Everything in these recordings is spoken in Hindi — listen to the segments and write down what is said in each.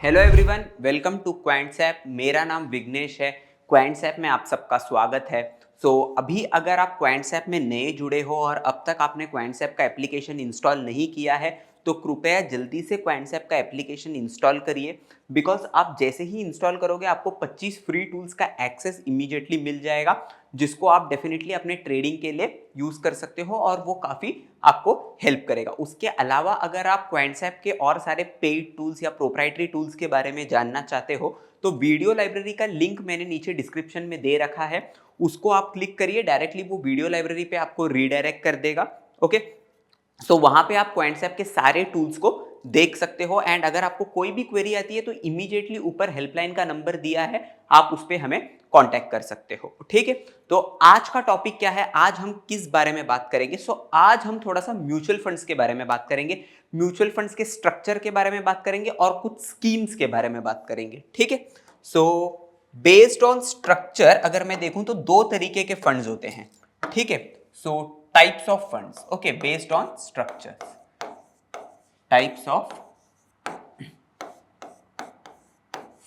Hello everyone, welcome to Quantsapp. मेरा नाम विघ्नेश है। क्वांट्सएप में आप सबका स्वागत है। अभी अगर आप क्वांट्सएप में नए जुड़े हो और अब तक आपने क्वांट्सएप का एप्लीकेशन इंस्टॉल नहीं किया है तो कृपया जल्दी से क्वांट्सएप का एप्लीकेशन इंस्टॉल करिए। बिकॉज आप जैसे ही इंस्टॉल करोगे आपको 25 फ्री टूल्स का एक्सेस इमीडिएटली मिल जाएगा, जिसको आप डेफिनेटली अपने ट्रेडिंग के लिए यूज कर सकते हो और वो काफी आपको हेल्प करेगा। उसके अलावा अगर आप क्वांट्सएप के और सारे पेड टूल्स या प्रोप्राइटरी टूल्स के बारे में जानना चाहते हो तो वीडियो लाइब्रेरी का लिंक मैंने नीचे डिस्क्रिप्शन में दे रखा है, उसको आप क्लिक करिए, डायरेक्टली वो वीडियो लाइब्रेरी पे आपको रीडायरेक्ट कर देगा। ओके, वहां पे आप क्वांट्सएप के सारे टूल्स को देख सकते हो। एंड अगर आपको कोई भी क्वेरी आती है तो इमीडिएटली ऊपर हेल्पलाइन का नंबर दिया है, आप उस पर हमें कांटेक्ट कर सकते हो। ठीक है, तो आज का टॉपिक क्या है, आज हम किस बारे में बात करेंगे? आज हम थोड़ा सा म्यूचुअल फंड्स के बारे में बात करेंगे, म्यूचुअल फंड्स के स्ट्रक्चर के बारे में बात करेंगे और कुछ स्कीम्स के बारे में बात करेंगे। ठीक है, बेस्ड ऑन स्ट्रक्चर अगर मैं देखूं तो दो तरीके के फंड्स होते हैं। ठीक है, types of funds. Okay, based on structure, types of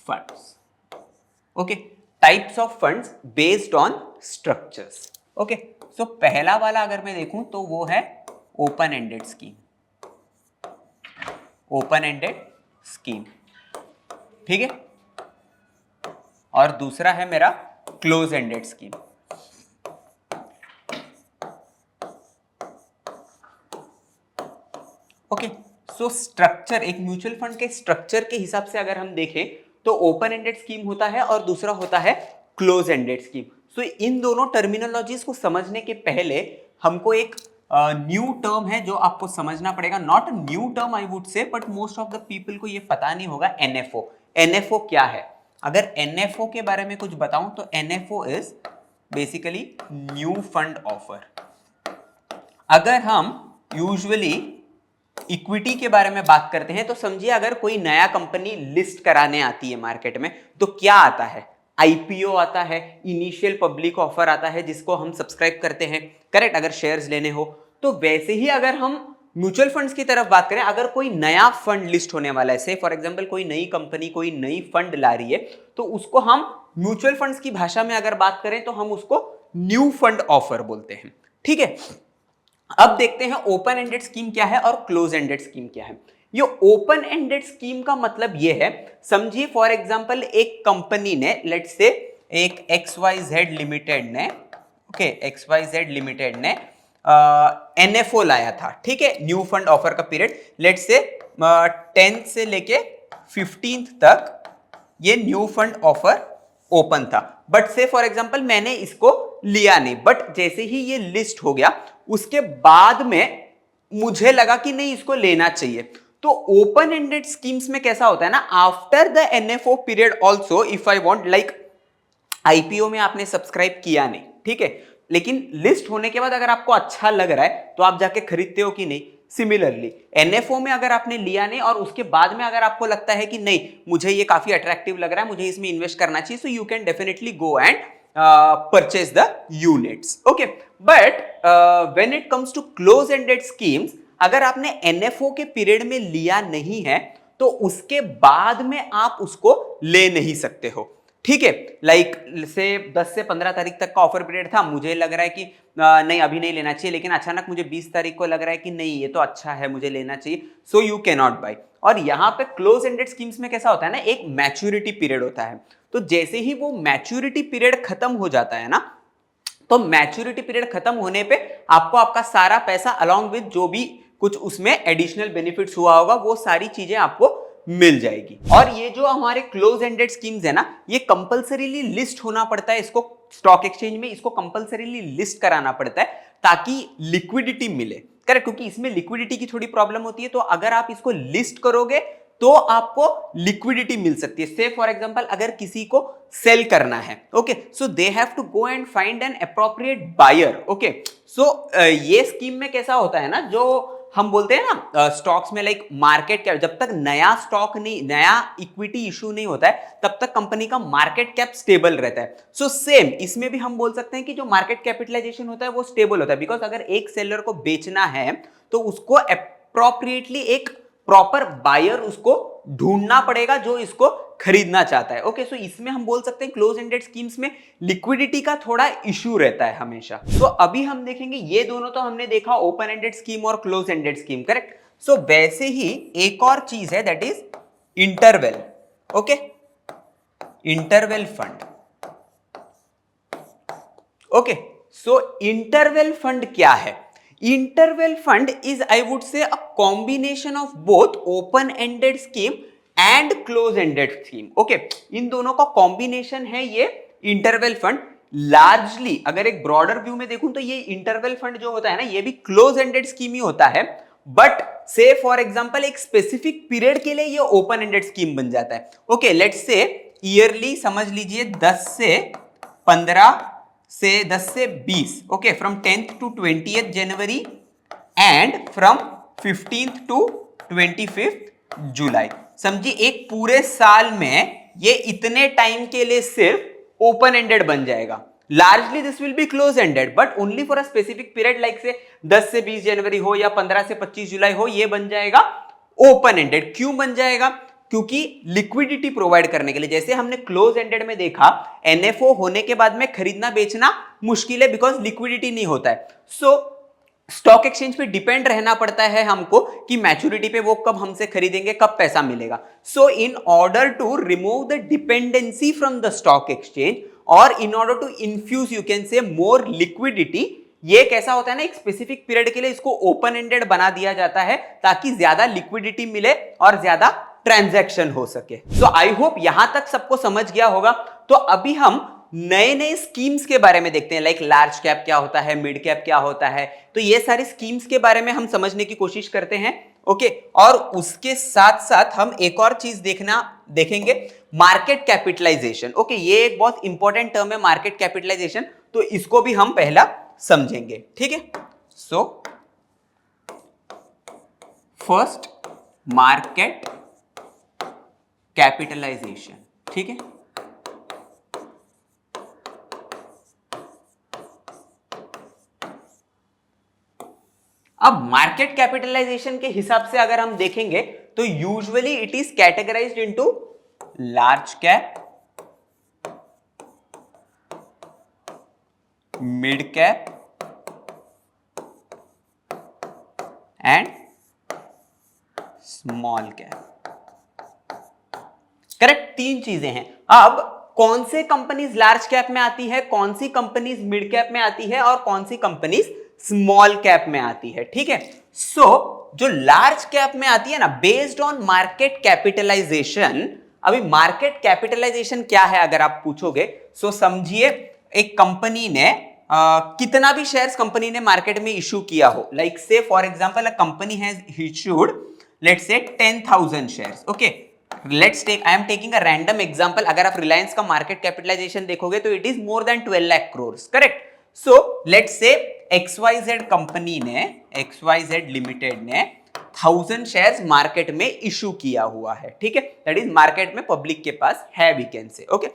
funds. Okay, types of funds based on structures. Okay, पहला वाला अगर मैं देखूं तो वो है open ended scheme. Open ended scheme, ठीक है, और दूसरा है मेरा close ended scheme. Okay, structure, एक म्यूचुअल फंड के स्ट्रक्चर के हिसाब से अगर हम देखें तो ओपन एंडेड स्कीम होता है और दूसरा होता है क्लोज एंडेड स्कीम। इन दोनों टर्मिनोलॉजीज को समझने के पहले हमको एक न्यू टर्म है जो आपको समझना पड़ेगा। Not a new term I would से, but most of the people को ये पता नहीं होगा। एनएफओ, एनएफओ क्या है? अगर एनएफओ के बारे में कुछ बताऊं तो NFO is basically new fund offer. अगर हम यूजुअली इक्विटी के बारे में बात करते हैं तो समझिए अगर कोई नया कंपनी लिस्ट कराने आती है मार्केट में तो क्या आता है? आईपीओ आता है, इनिशियल पब्लिक ऑफर आता है जिसको हम सब्सक्राइब करते हैं, करेक्ट, अगर शेयर्स लेने हो। तो वैसे ही अगर हम म्यूचुअल फंड्स की तरफ बात करें, अगर कोई नया फंड लिस्ट होने वाला है, से फॉर एग्जांपल कोई नई कंपनी कोई नई फंड ला रही है, तो उसको हम म्यूचुअल फंड्स की भाषा में अगर बात करें तो हम उसको न्यू फंड ऑफर बोलते हैं। ठीक है, अब देखते हैं ओपन एंडेड स्कीम क्या है और क्लोज एंडेड स्कीम क्या है। ये ओपन एंडेड स्कीम का मतलब ये है, समझिए फॉर एग्जांपल एक कंपनी ने, लेट्स से एक XYZ लिमिटेड ने, ओके, XYZ लिमिटेड ने एनएफओ लाया था। ठीक है, न्यू फंड ऑफर का पीरियड लेट्स से 10th से लेके 15th तक ये न्यू फंड ऑफर ओपन था। बट से फॉर एग्जांपल मैंने इसको लिया नहीं, बट जैसे ही ये लिस्ट हो गया उसके बाद में मुझे लगा कि नहीं इसको लेना चाहिए। तो ओपन एंडेड स्कीम्स में कैसा होता है ना, after the NFO period also if I want, like IPO में आपने सब्सक्राइब किया नहीं, ठीक है, लेकिन लिस्ट होने के बाद अगर आपको अच्छा लग रहा है तो आप जाके खरीदते हो कि नहीं। सिमिलरली एनएफओ में अगर आपने लिया नहीं और उसके बाद में अगर आपको लगता है कि नहीं मुझे ये काफी अट्रैक्टिव लग रहा है, मुझे इसमें इन्वेस्ट करना चाहिए, so you can definitely go and purchase the units. Okay, but when it comes to close ended schemes, अगर आपने एनएफओ के पीरियड में लिया नहीं है तो उसके बाद में आप उसको ले नहीं सकते हो। ठीक है, लाइक से 10 से 15 तारीख तक का ऑफर पीरियड था, मुझे लग रहा है कि नहीं अभी नहीं लेना चाहिए, लेकिन अचानक मुझे 20 तारीख को लग रहा है कि नहीं ये तो अच्छा है मुझे लेना चाहिए, so you can not buy. और यहां पे क्लोज एंडेड स्कीम्स में कैसा होता है ना, एक मैच्योरिटी पीरियड होता है। तो जैसे ही वो मैच्योरिटी पीरियड खत्म हो जाता है ना, तो मैच्योरिटी पीरियड खत्म होने पे आपको आपका सारा पैसा अलॉन्ग विद जो भी कुछ उसमें एडिशनल बेनिफिट्स हुआ होगा वो सारी चीजें आपको मिल जाएगी। और ये जो हमारे क्लोज एंडेड स्कीम्स है ना, ये कंपलसरीली लिस्ट होना पड़ता है, इसको स्टॉक एक्सचेंज में इसको कंपलसरीली लिस्ट कराना पड़ता है ताकि लिक्विडिटी मिले, करेक्ट, क्योंकि इसमें लिक्विडिटी की थोड़ी प्रॉब्लम होती है। तो अगर आप इसको लिस्ट करोगे तो आपको लिक्विडिटी मिल सकती है। से फॉर एग्जांपल अगर किसी को सेल करना है, okay, so they have to go and find an appropriate buyer. Okay, so ये स्कीम में कैसा होता है ना, जो हम बोलते हैं ना स्टॉक्स में, लाइक मार्केट कैप, जब तक नया स्टॉक नहीं, नया इक्विटी इशू नहीं होता है तब तक कंपनी का मार्केट कैप स्टेबल रहता है। सो सेम इसमें भी हम बोल सकते हैं कि जो मार्केट कैपिटलाइजेशन होता है वो स्टेबल होता है, बिकॉज अगर एक सेलर को बेचना है तो उसको अप्रोप्रिएटली एक प्रॉपर बायर उसको ढूंढना पड़ेगा जो इसको खरीदना चाहता है। ओके, सो इसमें हम बोल सकते हैं क्लोज एंडेड स्कीम्स में लिक्विडिटी का थोड़ा इश्यू रहता है हमेशा। तो अभी हम देखेंगे, ये दोनों तो हमने देखा, ओपन एंडेड स्कीम और close ended scheme, correct. So वैसे ही एक और चीज है, that is interval. Okay, interval fund. Okay, so interval fund क्या है? Interval fund is, I would say, a combination of both open ended scheme and close ended scheme. Okay, इन दोनों का कॉम्बिनेशन है ये इंटरवल फंड। लार्जली अगर एक ब्रॉडर व्यू में देखूं तो ये इंटरवल फंड जो होता है ना, ये भी क्लोज एंडेड स्कीम ही होता है, बट से फॉर एग्जांपल एक स्पेसिफिक पीरियड के लिए ये ओपन एंडेड स्कीम बन जाता है। ओके, लेट्स से ईयरली समझ लीजिए 10 से 15 से 10 से 20, okay, from 10th to 20th January and from 15th to 25th जुलाई। समझिए एक पूरे साल में ये इतने टाइम के लिए सिर्फ ओपन एंडेड बन जाएगा। Largely this will be close ended, but only for a specific period, like से 10 से 20 जनवरी हो या 15 से 25 जुलाई हो, ये बन जाएगा ओपन एंडेड। क्यों बन जाएगा? क्योंकि लिक्विडिटी प्रोवाइड करने के लिए। जैसे हमने क्लोज एंडेड में देखा, एनएफओ होने के बाद में खरीदना बेचना मुश्किल है बिकॉज लिक्विडिटी नहीं होता है। सो स्टॉक एक्सचेंज पे डिपेंड रहना पड़ता है हमको कि मैच्योरिटी पे वो कब हमसे खरीदेंगे, कब पैसा मिलेगा। So in order to remove the dependency from the stock exchange और in order to infuse, you can say, more liquidity, ये कैसा होता है ना, एक स्पेसिफिक पीरियड के लिए इसको ओपन एंडेड बना दिया जाता है ताकि ज्यादा लिक्विडिटी मिले और ज्यादा ट्रांजैक्शन हो सके। सो आई होप यहां तक सबको समझ गया होगा। तो अभी हम नए नए स्कीम्स के बारे में देखते हैं, लाइक लार्ज कैप क्या होता है, मिड कैप क्या होता है, तो ये सारी स्कीम्स के बारे में हम समझने की कोशिश करते हैं। ओके, और उसके साथ साथ हम एक और चीज देखेंगे, मार्केट कैपिटलाइजेशन। ओके, ये एक बहुत इंपॉर्टेंट टर्म है मार्केट कैपिटलाइजेशन, तो इसको भी हम पहला समझेंगे, ठीक है। सो फर्स्ट मार्केट कैपिटलाइजेशन, ठीक है। अब मार्केट कैपिटलाइजेशन के हिसाब से अगर हम देखेंगे तो usually it is categorised into large cap, mid cap and small cap, correct. तीन चीजें हैं। अब कौन से कंपनीज लार्ज कैप में आती है, कौन सी कंपनीज मिड कैप में आती है और कौन सी कंपनीज स्मॉल कैप में आती है, ठीक है। सो जो लार्ज कैप में आती है ना, बेस्ड ऑन मार्केट कैपिटलाइजेशन। अभी मार्केट कैपिटलाइजेशन क्या है अगर आप पूछोगे, सो समझिए एक कंपनी ने कितना भी शेयर्स कंपनी ने मार्केट में इशू किया हो, like say for example a company has issued let's say 10,000 shares. Okay, let's take, I am taking a random example. अगर आप रिलायंस का मार्केट कैपिटलाइजेशन देखोगे तो it is more than 12 lakh crore, correct. So let's say XYZ company ने, XYZ लिमिटेड ने 1000 शेयर्स मार्केट में इशू किया हुआ है, ठीक है। दैट इज मार्केट में पब्लिक के पास है, we can say. Okay,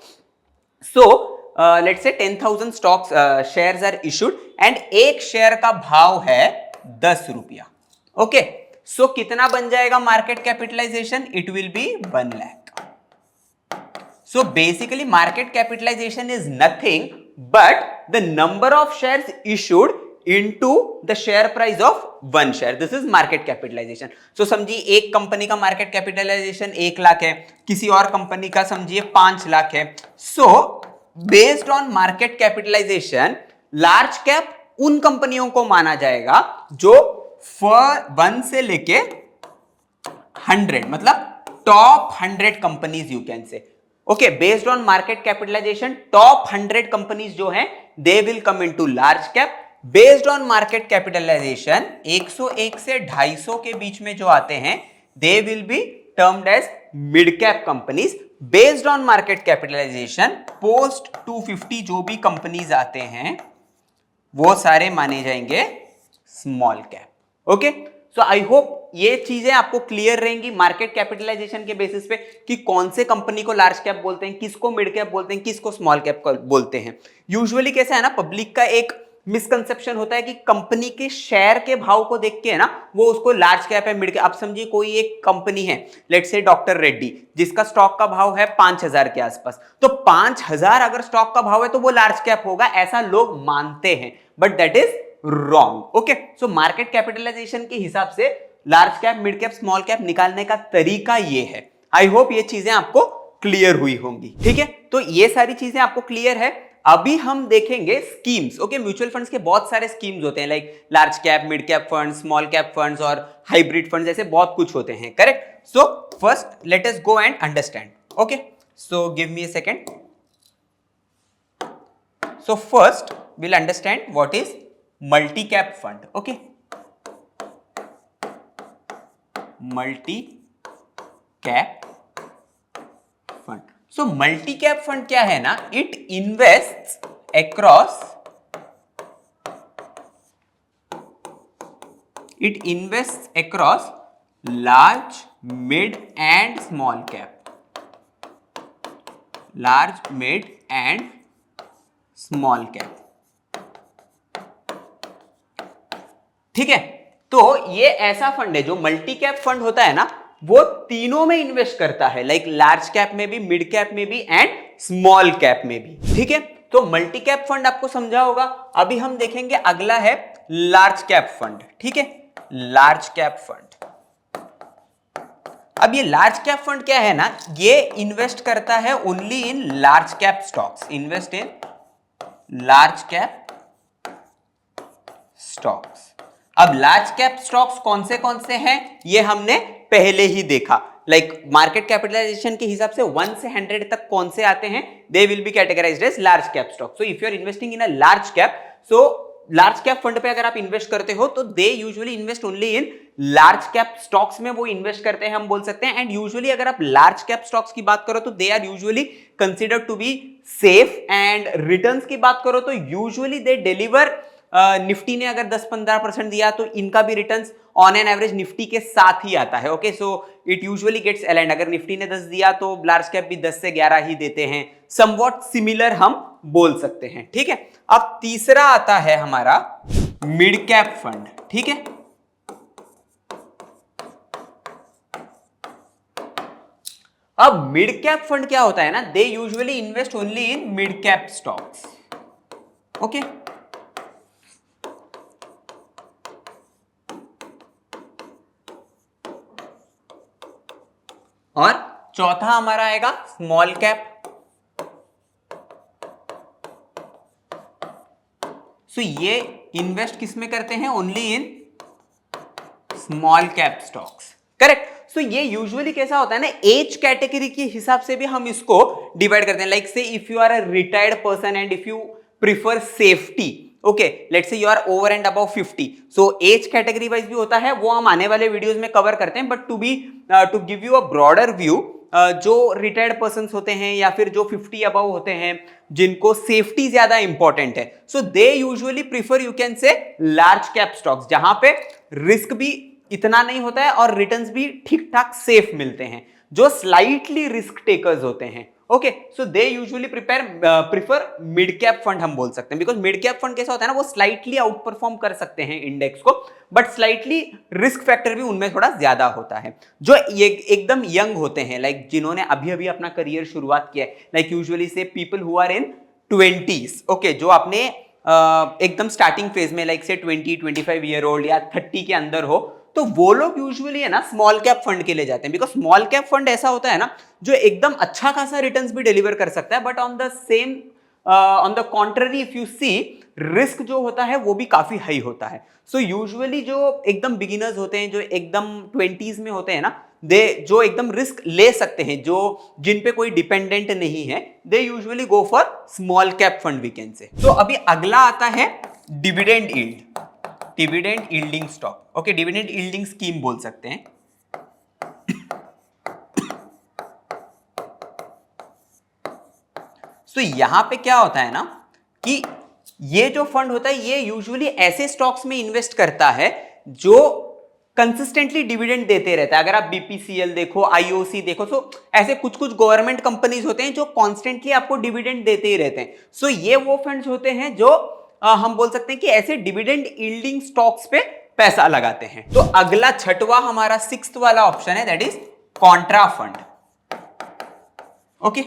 so let's say 10,000 stocks shares are issued and एक शेयर का भाव है 10 रुपया। ओके, सो कितना बन जाएगा market capitalization? It will be 1 lakh. So basically market capitalization is nothing but the number of shares issued into the share price of one share. This is market capitalization. So समझिए एक कंपनी का मार्केट कैपिटलाइजेशन 1 लाख है, किसी और कंपनी का समझिए 5 लाख है। So based on market capitalization, large cap उन कंपनियों को माना जाएगा जो 1 से लेके 100, मतलब top 100 companies you can say. Okay, based on market capitalization top 100 companies जो हैं they will come into large cap. Based on market capitalization 101 से 250 के बीच में जो आते हैं they will be termed as mid cap companies. Based on market capitalization post 250 जो भी कंपनीज आते हैं वो सारे माने जाएंगे small cap. Okay, so I hope ये चीजें आपको क्लियर रहेंगी मार्केट कैपिटलाइजेशन के बेसिस पे कि कौन से कंपनी को लार्ज कैप बोलते हैं, किसको मिड कैप बोलते हैं, किसको स्मॉल कैप बोलते हैं। यूजुअली कैसा है ना, पब्लिक का एक मिसकंसेप्शन होता है कि कंपनी के शेयर के भाव को देख के है ना वो उसको लार्ज कैप है मिड कैप। अब समझिए कोई एक कंपनी है, लेट्स से डॉक्टर रेड्डी, जिसका स्टॉक का भाव है 5000 के आसपास, तो 5000 अगर स्टॉक का भाव है तो वो लार्ज कैप होगा, ऐसा लोग मानते हैं, but that is wrong. Okay, so market capitalization के हिसाब से large cap, mid cap, small cap निकालने का तरीका ये है। आई होप ये चीजें आपको क्लियर हुई होंगी। ठीक है, तो ये सारी चीजें आपको क्लियर है। अभी हम देखेंगे स्कीम्स। ओके, म्यूचुअल फंड्स के बहुत सारे स्कीम्स होते हैं, like large cap, mid cap fund, small cap funds और हाइब्रिड फंड्स, ऐसे बहुत कुछ होते हैं। Correct. So first let us go and understand. Okay, so give me a second. So first we'll understand what is multi cap fund. Okay, multi cap fund. So multi cap fund क्या है ना, it invests across large, mid and small cap, large, mid and small cap. ठीक है, तो ये ऐसा फंड है जो मल्टी कैप फंड होता है ना, वो तीनों में इन्वेस्ट करता है, लाइक लार्ज कैप में भी, मिड कैप में भी एंड स्मॉल कैप में भी। ठीक है, तो मल्टी कैप फंड आपको समझा होगा। अभी हम देखेंगे अगला है लार्ज कैप फंड। ठीक है, लार्ज कैप फंड। अब ये लार्ज कैप फंड क्या है ना, ये इन्वेस्ट करता है only in large cap stocks, invest in large cap stocks. अब लार्ज कैप स्टॉक्स कौन से हैं ये हमने पहले ही देखा, लाइक मार्केट कैपिटलाइजेशन के हिसाब से 1 से 100 तक कौन से आते हैं, they will be categorized as large cap stock. So if you are investing in a large cap, so large cap fund पे अगर आप इन्वेस्ट करते हो तो they usually invest only in large cap stocks में वो इन्वेस्ट करते हैं, हम बोल सकते हैं। एंड यूजुअली अगर आप लार्ज कैप स्टॉक्स की बात करो तो they are usually considered to be safe, and returns की बात करो तो यूजुअली दे डिलीवर। निफ्टी ने अगर 10-15% दिया तो इनका भी returns on an average Nifty के साथ ही आता है। Okay, so it usually gets aligned. अगर निफ्टी ने 10 दिया तो लार्ज कैप भी 10 से 11 ही देते हैं, समवॉट सिमिलर हम बोल सकते हैं। ठीक है, अब तीसरा आता है हमारा मिड कैप फंड। ठीक है, अब मिड कैप फंड क्या होता है ना, दे usually invest only in mid cap stocks. Okay, और चौथा हमारा आएगा स्मॉल कैप। सो ये इन्वेस्ट किस में करते हैं, only in small cap stocks. Correct. So ये यूजुअली कैसा होता है ना, एज कैटेगरी के हिसाब से भी हम इसको डिवाइड करते हैं, like say if you are a retired person and if you prefer safety, okay, let's say you are over and above 50, so age category wise भी होता है, वो हम आने वाले वीडियोस में कवर करते हैं। But to give you a broader view, जो रिटायर्ड पर्सन होते हैं या फिर जो 50 अबव होते हैं, जिनको सेफ्टी ज्यादा इंपॉर्टेंट है, so they usually prefer, you can say, large cap stocks, जहां पे रिस्क भी इतना नहीं होता है और रिटर्न्स भी ठीक ठाक सेफ मिलते हैं, जो स्लाइटली रिस्क टेकर्स होते हैं। Okay, so they usually prefer mid cap fund हम बोल सकते हैं, बिकॉज मिड कैप फंड कैसा होता है ना, वो स्लाइटली आउट परफॉर्म कर सकते हैं इंडेक्स को, बट स्लाइटली रिस्क फैक्टर भी उनमें थोड़ा ज्यादा होता है। जो एकदम यंग होते हैं, लाइक जिन्होंने अभी अभी अपना करियर शुरुआत किया है, like usually say people who are in 20s, okay, जो अपने एकदम स्टार्टिंग फेज में, लाइक से 20-25 ईयर ओल्ड या 30 के अंदर हो, तो वो लोग यूजुअली है ना स्मॉल कैप फंड के लिए जाते हैं, बिकॉज स्मॉल कैप फंड ऐसा होता है ना जो एकदम अच्छा खासा रिटर्न्स भी डिलीवर कर सकता है, but on the contrary if you see, risk जो होता है वो भी काफी हाई होता है। सो यूजुअली जो एकदम बिगिनर्स होते हैं, जो एकदम 20s में होते हैं ना, जो एकदम रिस्क ले सकते हैं, जो जिन पे कोई डिपेंडेंट नहीं है, they usually go for small cap fund, we can say. तो अभी अगला आता है dividend yield, dividend yielding stock. Okay, dividend yielding scheme बोल सकते हैं। तो यहां पे क्या होता है ना कि ये जो फंड होता है ये यूजुअली ऐसे स्टॉक्स में इन्वेस्ट करता है जो कंसिस्टेंटली डिविडेंड देते रहता है। अगर आप बीपीसीएल देखो, आईओसी देखो, तो ऐसे कुछ कुछ गवर्नमेंट कंपनीज होते हैं जो कॉन्स्टेंटली आपको डिविडेंड देते ही रहते हैं। सो ये वो फंड्स होते हैं जो हम बोल सकते हैं कि ऐसे डिविडेंड यील्डिंग स्टॉक्स पे पैसा लगाते हैं। तो अगला छठवां हमारा सिक्स्थ वाला ऑप्शन है, that is contra fund. Okay,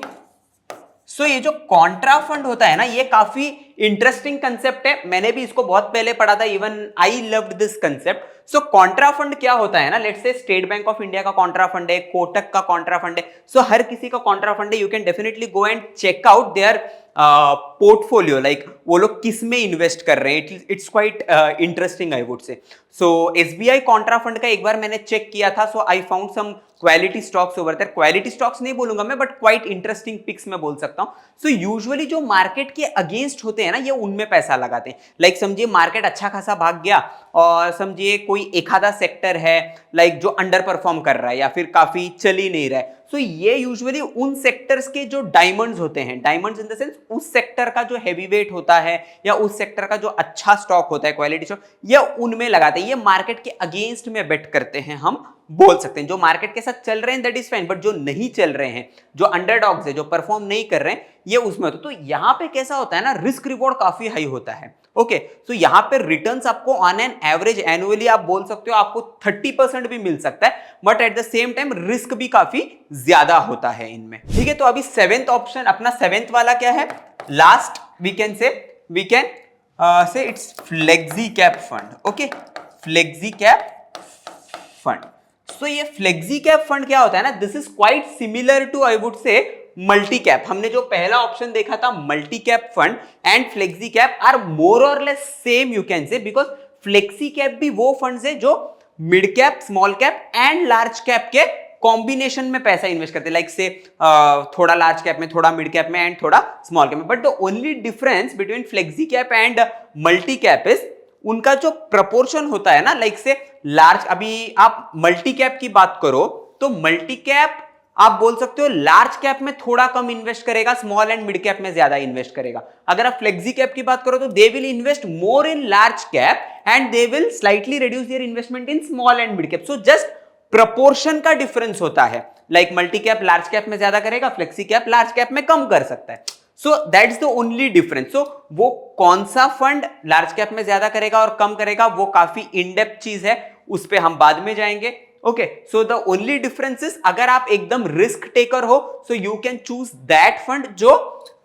so ये जो कॉन्ट्रा फंड होता है ना, ये काफी इंटरेस्टिंग कंसेप्ट है। मैंने भी इसको बहुत पहले पढ़ा था, even I loved this concept. So Contra fund क्या होता है ना, let's say state bank of India का कॉन्ट्रा फंड है, कोटक का कॉन्ट्रा फंड है, सो हर किसी का कॉन्ट्रा फंड है। You can definitely go and check out their portfolio, like वो लोग किस में इन्वेस्ट कर रहे हैं। It's quite interesting I would say. So SBI Contra fund का एक बार मैंने चेक किया था, so I found some quality stocks over there. Quality stocks नहीं बोलूंगा मैं, बट क्वाइट इंटरेस्टिंग पिक्स में बोल सकता हूं। सो यूजुअली जो मार्केट के अगेंस्ट होते हैं ना, ये उनमें पैसा लगाते हैं। लाइक समझिए मार्केट अच्छा खासा भाग गया और समझिए कोई एक आधा सेक्टर है लाइक जो अंडर परफॉर्म कर रहा है या फिर काफी चल ही नहीं रहा है। सो ये यूजुअली उन सेक्टर्स के जो डायमंड्स होते हैं, डायमंड्स इन द सेंस उस सेक्टर का जो हैवी वेट होता है या उस सेक्टर का जो अच्छा स्टॉक होता है, क्वालिटी स्टॉक, ये उनमें लगाते हैं। ये मार्केट के अगेंस्ट में बेट करते हैं, हम बोल सकते हैं। जो मार्केट के साथ चल रहे हैं दैट इज फाइन, बट जो नहीं चल रहे हैं, जो अंडरडॉग्स है, जो परफॉर्म नहीं कर रहे हैं, ये उसमें होता है। तो यहां पे कैसा होता है ना, रिस्क रिवॉर्ड काफी हाई होता है। ओके, तो यहां पे रिटर्न्स आपको ऑन एन एवरेज एनुअली आप बोल सकते हो आपको 30% भी मिल सकता है, but at the same time risk भी काफी ज्यादा होता है इनमें। ठीक है, तो अभी सेवेंथ ऑप्शन, अपना सेवेंथ वाला क्या है, last we can say it's flexi cap fund. Okay, flexi cap fund. So ये फ्लेक्सी कैप फंड क्या होता है ना, this is quite similar to I would say multi cap. हमने जो पहला ऑप्शन देखा था multi cap fund and flexi cap are more और less same you can say, because flexi cap भी वो फंड्स है जो mid cap, small cap and large cap के कॉम्बिनेशन में पैसा इन्वेस्ट करते हैं। लाइक से थोड़ा लार्ज कैप में, थोड़ा मिड कैप में एंड थोड़ा स्मॉल कैप में। But the only difference between flexi cap and multi cap is उनका जो प्रपोर्शन होता है ना, लाइक से लार्ज, अभी आप मल्टी कैप की बात करो तो मल्टी कैप आप बोल सकते हो लार्ज कैप में थोड़ा कम इन्वेस्ट करेगा, स्मॉल एंड मिड कैप में ज्यादा इन्वेस्ट करेगा। अगर आप फ्लेक्सी कैप की बात करो तो they will invest more in large cap and they will slightly reduce their investment in small and mid cap. So just proportion का डिफरेंस होता है। Like multi cap large cap में ज्यादा करेगा, फ्लेक्सी कैप लार्ज कैप में कम कर सकता है। So that's the only difference. So वो कौन सा फंड लार्ज कैप में ज्यादा करेगा और कम करेगा, वो काफी इन डेप्थ चीज है, उस पे हम बाद में जाएंगे। Okay, so the only difference is अगर आप एकदम रिस्क टेकर हो सो you can choose that fund जो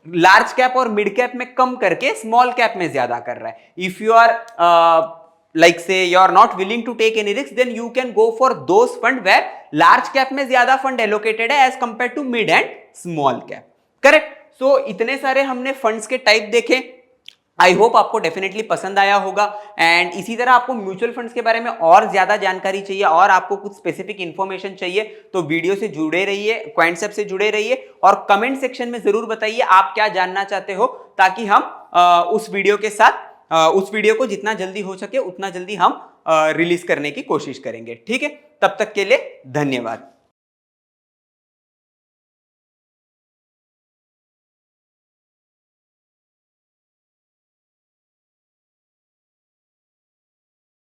लार्ज कैप और मिड कैप में कम करके स्मॉल कैप में ज्यादा कर रहा है। If you are like say you are not willing to take any risk, then you can go for those fund where large cap में ज्यादा फंड एलोकेटेड है as compared to mid and small cap. Correct? So इतने सारे हमने फंड्स के टाइप देखे। आई होप आपको डेफिनेटली पसंद आया होगा। एंड इसी तरह आपको म्यूचुअल फंड्स के बारे में और ज्यादा जानकारी चाहिए और आपको कुछ स्पेसिफिक इंफॉर्मेशन चाहिए तो वीडियो से जुड़े रहिए, क्वांटसेप से जुड़े रहिए और कमेंट सेक्शन में जरूर बताइए आप क्या जानना चाहते हो, ताकि हम उस वीडियो को जितना जल्दी हो सके उतना जल्दी हम रिलीज करने की कोशिश करेंगे। ठीक है, तब तक के लिए धन्यवाद।